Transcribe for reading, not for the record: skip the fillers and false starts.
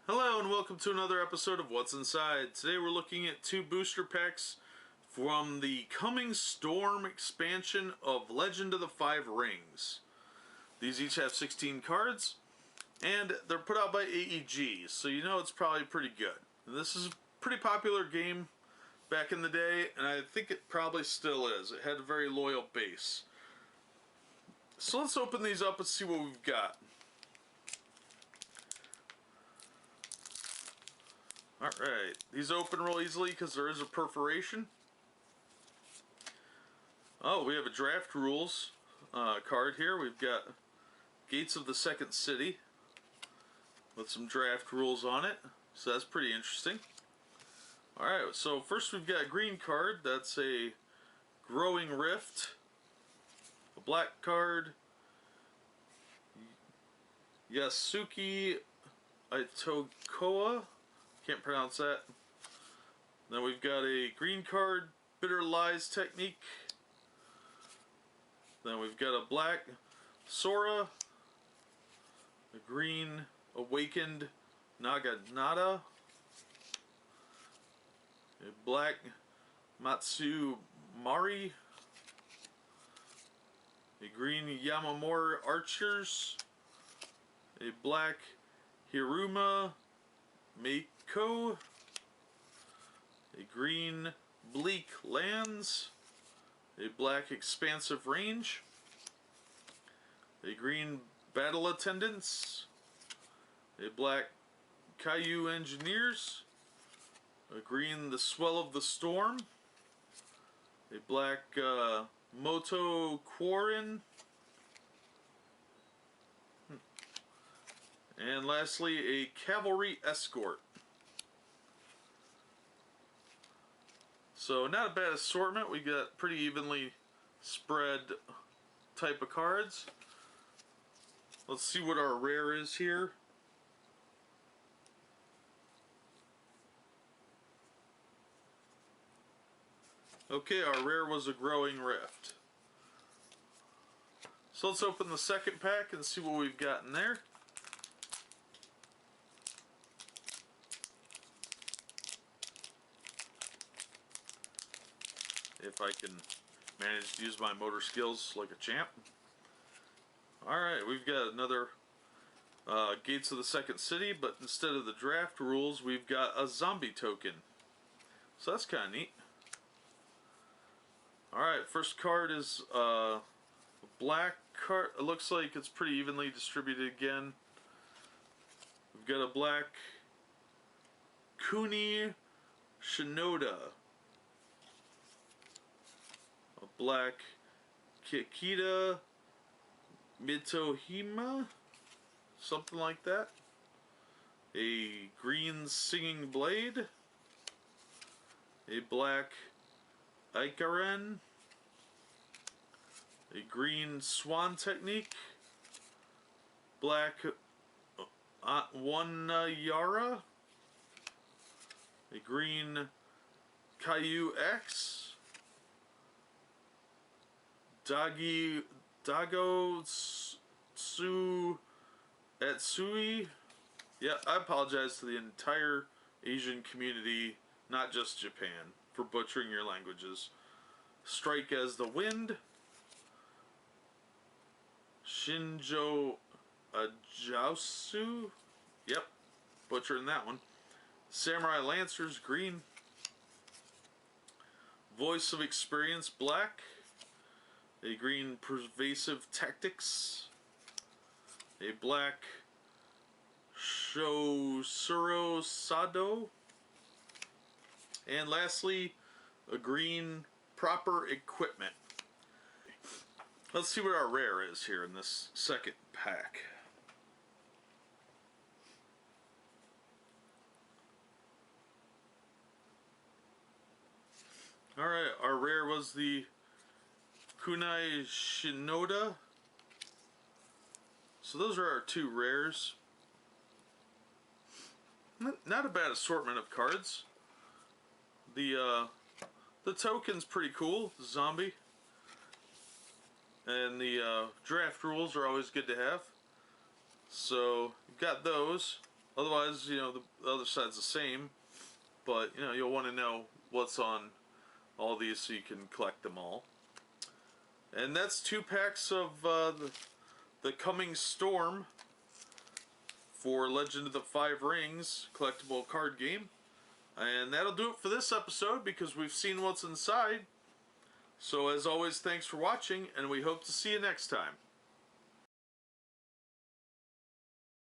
Hello and welcome to another episode of What's Inside. Today we're looking at two booster packs from the Coming Storm expansion of Legend of the Five Rings. These each have 16 cards, and they're put out by AEG, so you know it's probably pretty good. This is a pretty popular game back in the day, and I think it probably still is. It had a very loyal base. So let's open these up and see what we've got. Alright, these open real easily because there is a perforation. Oh, we have a draft rules card here. We've got Gates of the Second City with some draft rules on it. So that's pretty interesting. Alright, so first we've got a green card. That's a Growing Rift. A black card. Yasuki Itokoa. Can't pronounce that. Then we've got a green card, Bitter Lies Technique. Then we've got a black Sora, a green Awakened Naginata, a black Matsumari, a green Yamamori Archers, a black Hiruma Meiko, a green Bleak Lands, a black Expansive Range, a green Battle Attendants, a black Caillou Engineers, a green The Swell of the Storm, a black Moto Quarren, and lastly a Cavalry Escort. So not a bad assortment. We got pretty evenly spread type of cards. Let's see what our rare is here. Okay, our rare was a Growing Rift. So let's open the second pack and see what we've got in there. If I can manage to use my motor skills like a champ. Alright, we've got another Gates of the Second City, but instead of the draft rules, we've got a zombie token. So that's kind of neat. Alright, first card is a black card. It looks like it's pretty evenly distributed again. We've got a black Kuni Shinoda, a black Kikita Mitohima, something like that, a green Singing Blade, a black Ikaren, a green Swan Technique, black One Yara, a green Caillou X, Dago Tsu Etsui. Yeah, I apologize to the entire Asian community, not just Japan, for butchering your languages. Strike as the Wind, Shinjo Ajasu. Yep, butchering that one. Samurai Lancers, green. Voice of Experience, black. A green Pervasive Tactics, a black Shosuro Sado, and lastly a green Proper Equipment. Let's see what our rare is here in this second pack. Alright, our rare was the Kunai Shinoda. So those are our two rares. Not a bad assortment of cards. The token's pretty cool, zombie. And the draft rules are always good to have. So you've got those. Otherwise, the other side's the same, but you'll want to know what's on all these so you can collect them all. And that's 2 packs of the Coming Storm for Legend of the Five Rings collectible card game. And that'll do it for this episode because we've seen what's inside. So as always, thanks for watching, and we hope to see you next time.